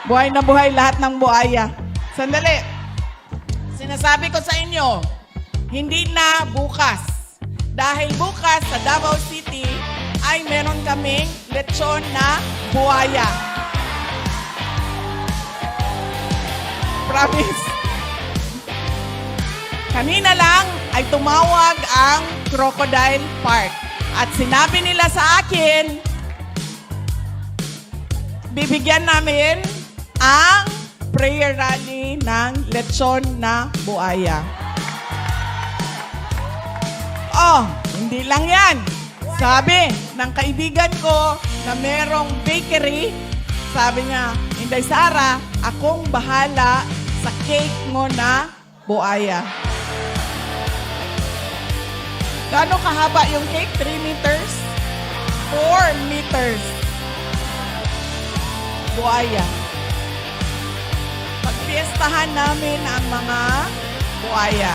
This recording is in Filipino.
Buhay na buhay lahat ng buhaya. Sandali. Sinasabi ko sa inyo, hindi na bukas. Dahil bukas sa Davao City ay meron kaming lechon na buhaya. Promise. Kanina lang ay tumawag ang Crocodile Park. At sinabi nila sa akin, bibigyan namin ang prayer rally ng lechon na buhaya. Oh, hindi lang yan. Sabi ng kaibigan ko na merong bakery, sabi niya, Inday Sara, akong bahala sa cake mo na buhaya. Gaano kahaba yung cake? 3 meters? 4 meters. Buhaya. Pagpiestahan namin ang mga buhaya.